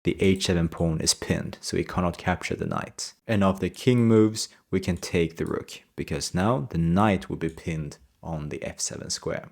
the h7 pawn is pinned, so he cannot capture the knight. And after king moves, we can take the rook, because now the knight will be pinned on the f7 square.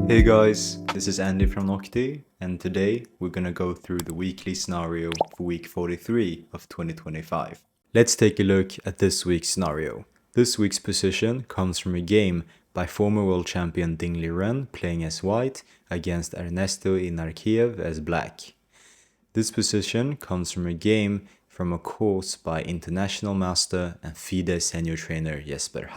Hey guys, this is Andy from Noctie, and today we're gonna go through the weekly scenario for week 43 of 2025. Let's take a look at this week's scenario. This week's position comes from a game by former World Champion Ding Liren playing as white against Ernesto Inarkiev as black. This position comes from a game from a course by international master and FIDE senior trainer Jesper.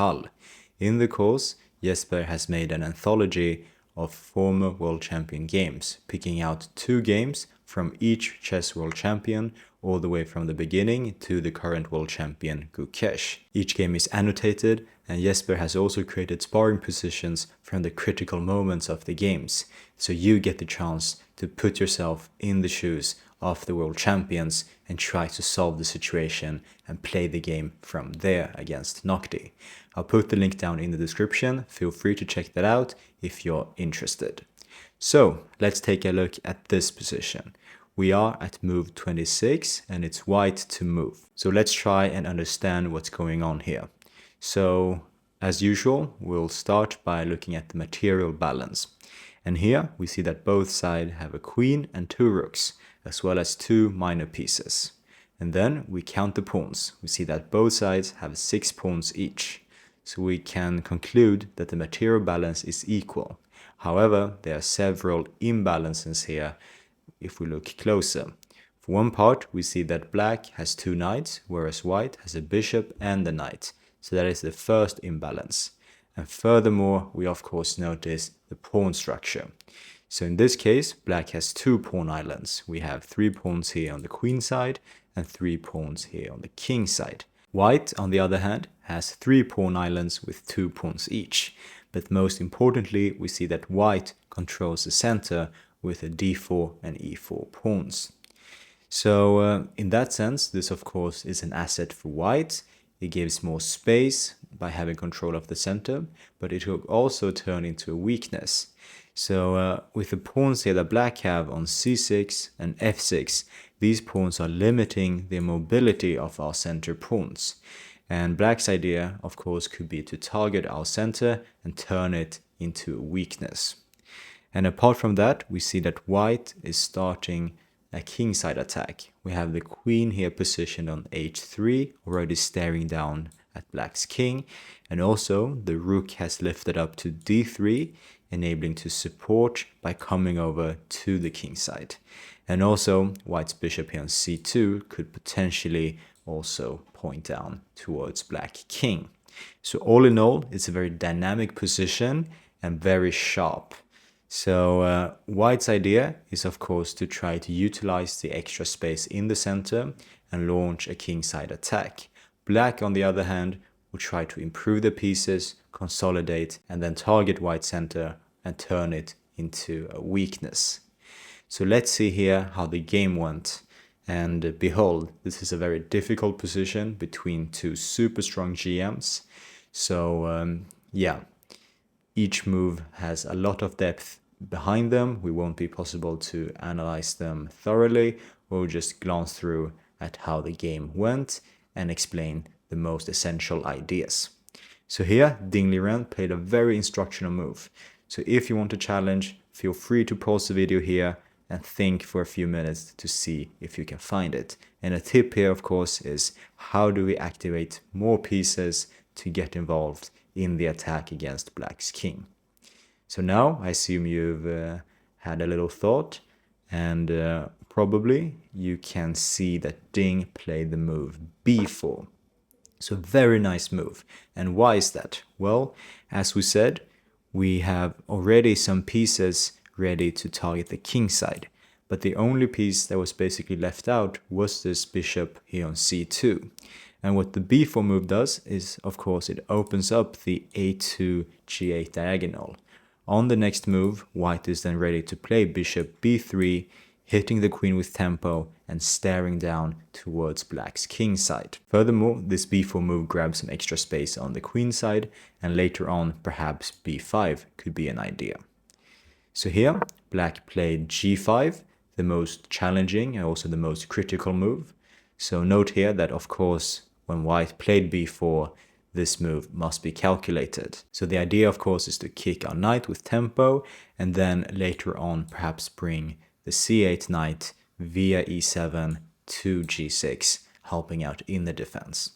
In the course, Jesper has made an anthology of former World Champion games, picking out 2 games from each chess World Champion all the way from the beginning to the current World Champion Gukesh. Each game is annotated, and Jesper has also created sparring positions from the critical moments of the games, so you get the chance to put yourself in the shoes of the World Champions and try to solve the situation and play the game from there against Noctie. I'll put the link down in the description, feel free to check that out if you're interested. So let's take a look at this position. We are at move 26 and it's white to move. So let's try and understand what's going on here. So as usual, we'll start by looking at the material balance. And here we see that both sides have a queen and 2 rooks, as well as 2 minor pieces. And then we count the pawns. We see that both sides have 6 pawns each. So we can conclude that the material balance is equal. However, there are several imbalances here if we look closer. For one part, we see that black has 2 knights, whereas white has a bishop and a knight. So that is the first imbalance. And furthermore, we of course notice the pawn structure. So in this case, black has 2 pawn islands. We have 3 pawns here on the queen side and 3 pawns here on the king side. White, on the other hand, has 3 pawn islands with 2 pawns each. But most importantly, we see that white controls the center with a d4 and e4 pawns. So in that sense, this of course is an asset for white. It gives more space by having control of the center, but it will also turn into a weakness. So with the pawns here that black have on c6 and f6, these pawns are limiting the mobility of our center pawns. And black's idea, of course, could be to target our center and turn it into a weakness. And apart from that, we see that white is starting a kingside attack. We have the queen here positioned on h3, already staring down at black's king. And also the rook has lifted up to d3, enabling to support by coming over to the kingside. And also white's bishop here on c2 could potentially also point down towards black king. So all in all, it's a very dynamic position and very sharp. So white's idea is of course to try to utilize the extra space in the center and launch a kingside attack. Black, on the other hand, will try to improve the pieces, consolidate, and then target white center and turn it into a weakness. So let's see here how the game went. And behold, this is a very difficult position between 2 super strong GMs. So yeah, each move has a lot of depth behind them. We won't be possible to analyze them thoroughly. We'll just glance through at how the game went and explain the most essential ideas. So here, Ding Liren played a very instructional move. So if you want to challenge, feel free to pause the video here and think for a few minutes to see if you can find it. And a tip here, of course, is how do we activate more pieces to get involved in the attack against black's king. So now I assume you've had a little thought, and probably you can see that Ding played the move b4. So very nice move. And why is that? Well, as we said, we have already some pieces ready to target the king side. But the only piece that was basically left out was this bishop here on c2. And what the b4 move does is, of course, it opens up the a2 g8 diagonal. On the next move, white is then ready to play bishop b3, hitting the queen with tempo and staring down towards black's king side. Furthermore, this b4 move grabs some extra space on the queen side, and later on, perhaps b5 could be an idea. So here, black played g5, the most challenging and also the most critical move. So note here that of course when white played b4, this move must be calculated. So the idea of course is to kick our knight with tempo and then later on perhaps bring the c8 knight via e7 to g6, helping out in the defense.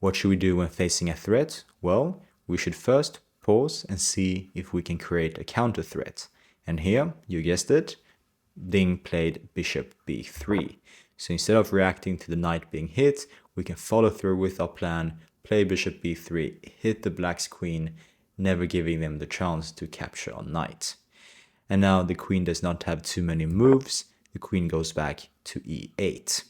What should we do when facing a threat? Well, we should first pause and see if we can create a counter threat. And here, you guessed it, Ding played bishop b3. So instead of reacting to the knight being hit, we can follow through with our plan, play bishop b3, hit the black's queen, never giving them the chance to capture our knight. And now the queen does not have too many moves. The queen goes back to e8.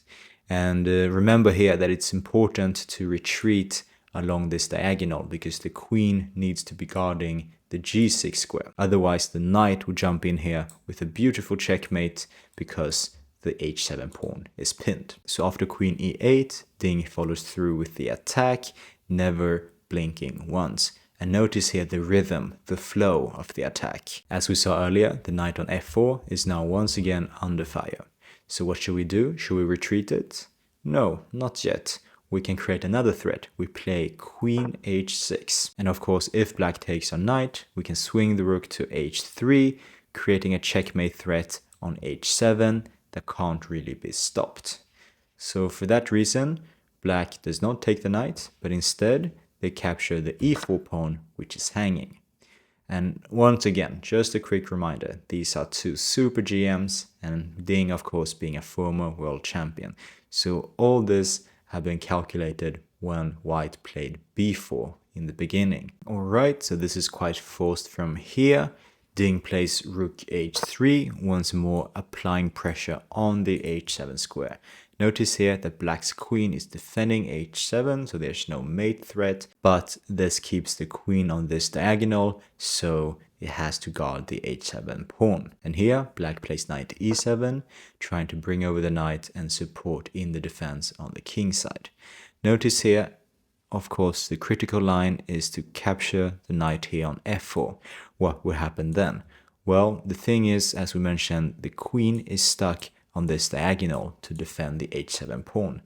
And remember here that it's important to retreat along this diagonal because the queen needs to be guarding the g6 square. Otherwise the knight will jump in here with a beautiful checkmate because the h7 pawn is pinned. So after queen e8, Ding follows through with the attack, never blinking once. And notice here the rhythm, the flow of the attack. As we saw earlier, the knight on f4 is now once again under fire. So what should we do? Should we retreat it? No, not yet. We can create another threat. We play queen h6. And of course, if black takes our knight, we can swing the rook to h3, creating a checkmate threat on h7 that can't really be stopped. So for that reason, black does not take the knight, but instead they capture the e4 pawn, which is hanging. And once again, just a quick reminder, these are two super GMs and Ding of course being a former world champion. So all this have been calculated when white played b4 in the beginning. Alright, so this is quite forced from here. Ding plays rook h3, once more applying pressure on the h7 square. Notice here that black's queen is defending h7, so there's no mate threat, but this keeps the queen on this diagonal, so it has to guard the h7 pawn. And here, black plays knight e7, trying to bring over the knight and support in the defense on the king side. Notice here, of course, the critical line is to capture the knight here on f4. What will happen then? Well, the thing is, as we mentioned, the queen is stuck on this diagonal to defend the h7 pawn.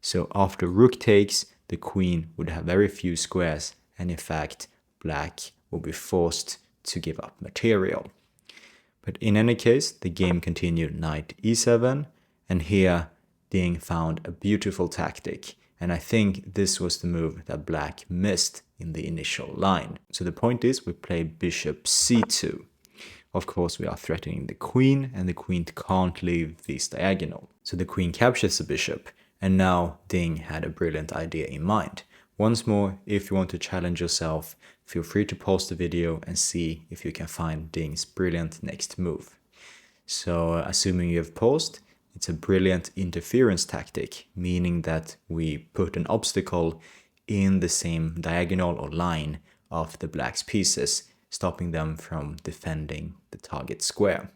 So after rook takes, the queen would have very few squares, and in fact, black will be forced to give up material. But in any case, the game continued knight e7, and here Ding found a beautiful tactic, and I think this was the move that black missed in the initial line. So the point is, we play bishop c2. Of course, we are threatening the queen, and the queen can't leave this diagonal. So the queen captures the bishop, and now Ding had a brilliant idea in mind. Once more, if you want to challenge yourself, feel free to pause the video and see if you can find Ding's brilliant next move. So assuming you have paused, it's a brilliant interference tactic, meaning that we put an obstacle in the same diagonal or line of the black's pieces, stopping them from defending the target square.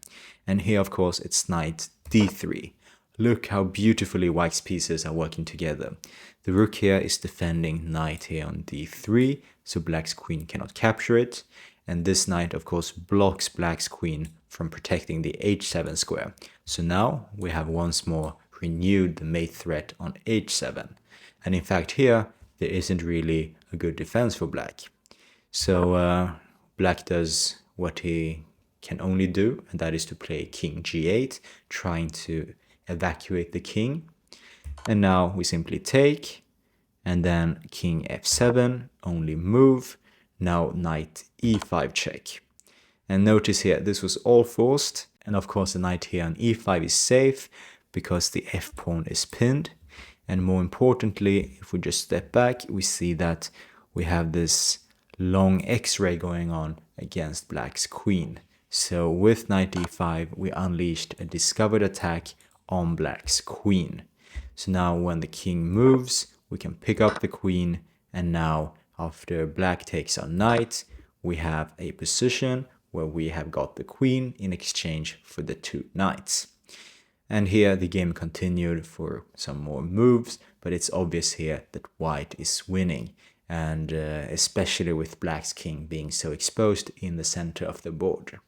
And here, of course, it's knight d3. Look how beautifully white's pieces are working together. The rook here is defending knight here on d3, so black's queen cannot capture it. And this knight, of course, blocks black's queen from protecting the h7 square. So now we have once more renewed the mate threat on h7. And in fact here, there isn't really a good defense for black. So black does what he can only do, and that is to play king g8, trying to evacuate the king. And now we simply take, and then king f7, only move. Now knight e5 check. And notice here, this was all forced. And of course the knight here on e5 is safe because the f pawn is pinned. And more importantly, if we just step back, we see that we have this long x-ray going on against black's queen. So with knight e5, we unleashed a discovered attack on black's queen. So now when the king moves, we can pick up the queen, and now after black takes our knight, we have a position where we have got the queen in exchange for the two knights. And here the game continued for some more moves, but it's obvious here that white is winning, and especially with black's king being so exposed in the center of the board.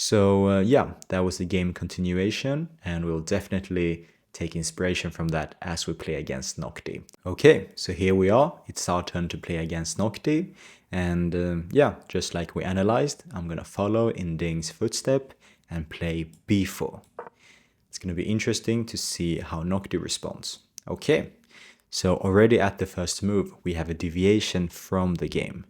So yeah, that was the game continuation, and we'll definitely take inspiration from that as we play against Noctie. Okay, so here we are. It's our turn to play against Noctie. And yeah, just like we analyzed, I'm gonna follow in Ding's footstep and play b4. It's gonna be interesting to see how Noctie responds. Okay, so already at the first move, we have a deviation from the game.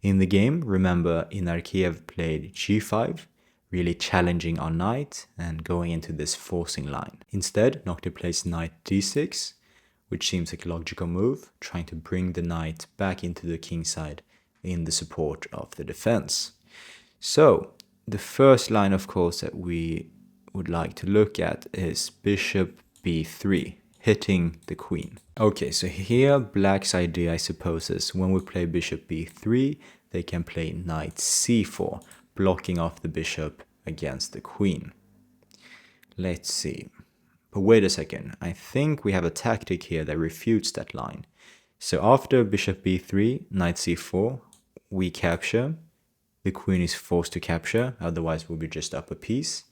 In the game, remember, Inarkiev played g5, really challenging our knight and going into this forcing line. Instead, Noctie plays knight d6, which seems like a logical move, trying to bring the knight back into the king side in the support of the defense. So, the first line, of course, that we would like to look at is bishop b3, hitting the queen. Okay, so here black's idea, I suppose, is when we play bishop b3, they can play knight c4, blocking off the bishop against the queen. Let's see. But wait a second, I think we have a tactic here that refutes that line. So after bishop b3, knight c4, we capture. The queen is forced to capture, otherwise we'll be just up a piece.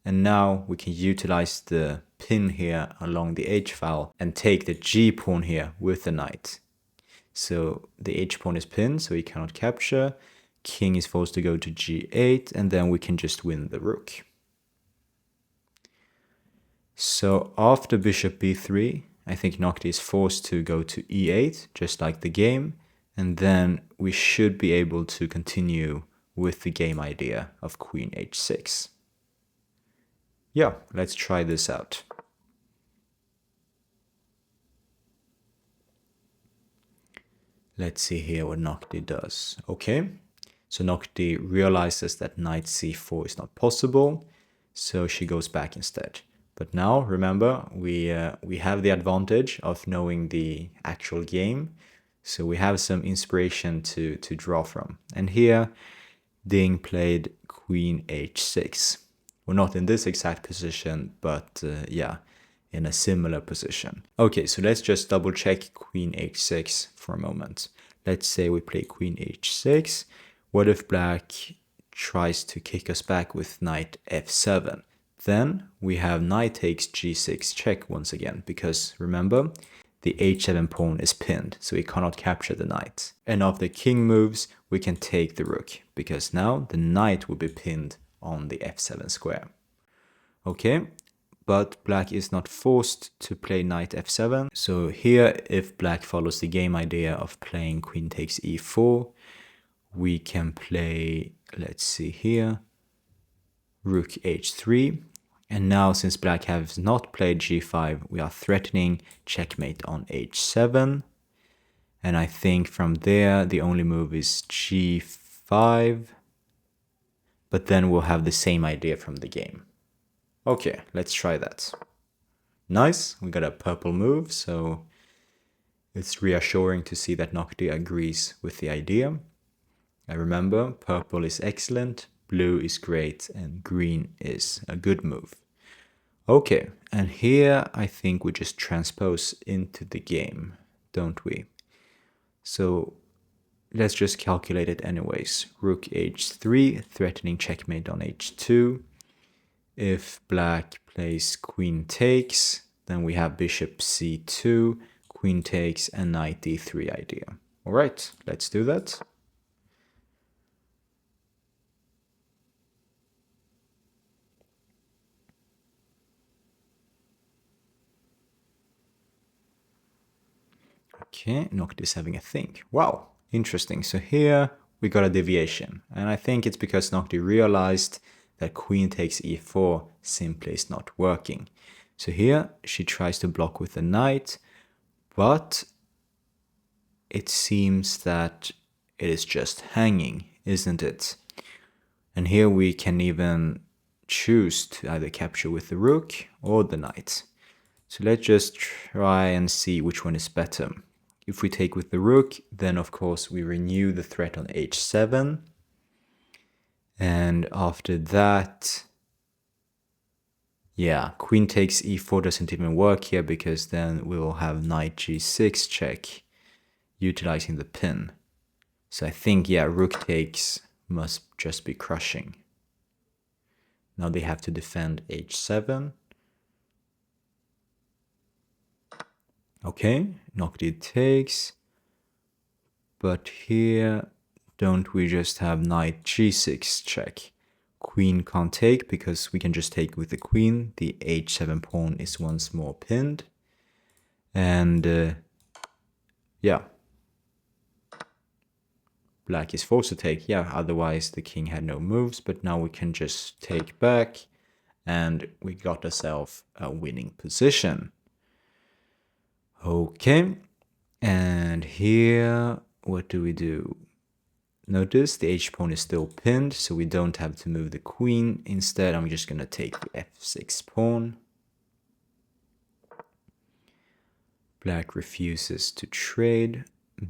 And now we can utilize the pin here along the h-file and take the g-pawn here with the knight. So the h-pawn is pinned, so he cannot capture. King is forced to go to g8, and then we can just win the rook. So after bishop b3, I think Noctie is forced to go to e8, just like the game. And then we should be able to continue with the game idea of queen h6. Yeah, let's try this out. Let's see here what Noctie does. Okay, so Noctie realizes that knight c4 is not possible, so she goes back instead. But now, remember, we have the advantage of knowing the actual game, so we have some inspiration to draw from. And here, Ding played queen h6. Well, not in this exact position, but yeah, in a similar position. Okay, so let's just double check queen h6 for a moment. Let's say we play queen h6. What if black tries to kick us back with knight f7? Then we have knight takes g6 check once again, because remember, the h7 pawn is pinned, so we cannot capture the knight. And if the king moves, we can take the rook, because now the knight will be pinned on the f7 square. Okay, but black is not forced to play knight f7. So here, if black follows the game idea of playing queen takes e4, we can play, let's see here, rook h3. And now, since black has not played g5, we are threatening checkmate on h7. And I think from there, the only move is g5. But then we'll have the same idea from the game. Okay, let's try that. Nice, we got a purple move, so it's reassuring to see that Noctie agrees with the idea. I remember, purple is excellent, blue is great, and green is a good move. Okay, and here I think we just transpose into the game, don't we? So let's just calculate it anyways. Rook h3, threatening checkmate on h2. If black plays queen takes, then we have bishop c2, queen takes, and knight d3 idea. All right, let's do that. Okay, Noctie is having a think. Wow, interesting. So here we got a deviation, and I think it's because Noctie realized that queen takes e4 simply is not working. So here she tries to block with the knight, but it seems that it is just hanging, isn't it? And here we can even choose to either capture with the rook or the knight. So let's just try and see which one is better. If we take with the rook, then of course we renew the threat on h7. And after that, yeah, queen takes e4 doesn't even work here, because then we will have knight g6 check, utilizing the pin. So I think, yeah, rook takes must just be crushing. Now they have to defend h7. Okay, Noctie takes. But here, don't we just have knight g6 check? Queen can't take because we can just take with the queen. The h7 pawn is once more pinned. And yeah. Black is forced to take, yeah, otherwise the king had no moves, but now we can just take back and we got ourselves a winning position. Okay, and here, what do we do? Notice the h-pawn is still pinned, so we don't have to move the queen. Instead, I'm just going to take the f6 pawn. Black refuses to trade.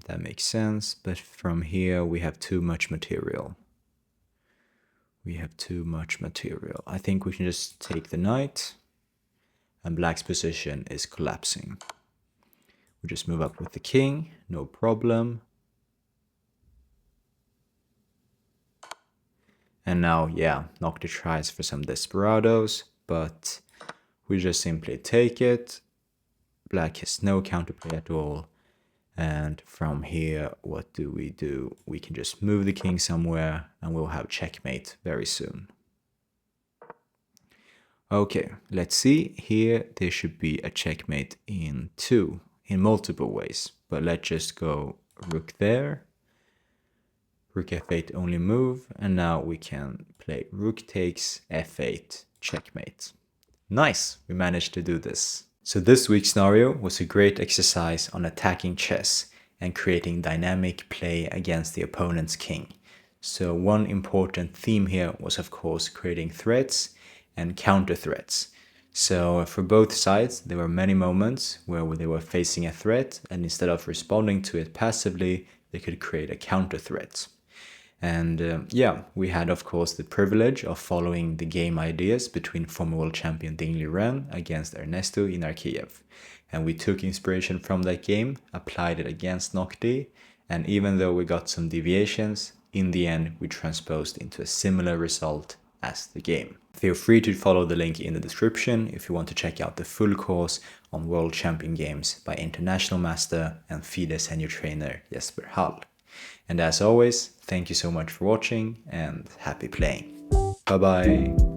That makes sense, but from here we have too much material. We have too much material. I think we can just take the knight, and Black's position is collapsing. We just move up with the king, no problem. And now, yeah, Noctie tries for some desperados, but we just simply take it. Black has no counterplay at all. And from here, what do? We can just move the king somewhere and we'll have checkmate very soon. Okay, let's see. Here, there should be a checkmate in multiple ways. But let's just go rook there. Rook f8 only move. And now we can play rook takes f8 checkmate. Nice, we managed to do this. So this week's scenario was a great exercise on attacking chess and creating dynamic play against the opponent's king. So one important theme here was of course creating threats and counter threats. So for both sides there were many moments where they were facing a threat and instead of responding to it passively they could create a counter threat. And yeah, we had of course the privilege of following the game ideas between former World Champion Ding Liren against Ernesto Inarkiev. And we took inspiration from that game, applied it against Noctie, and even though we got some deviations, in the end we transposed into a similar result as the game. Feel free to follow the link in the description if you want to check out the full course on World Champion Games by International Master and FIDE senior trainer Jesper. And as always, thank you so much for watching and happy playing. Bye bye.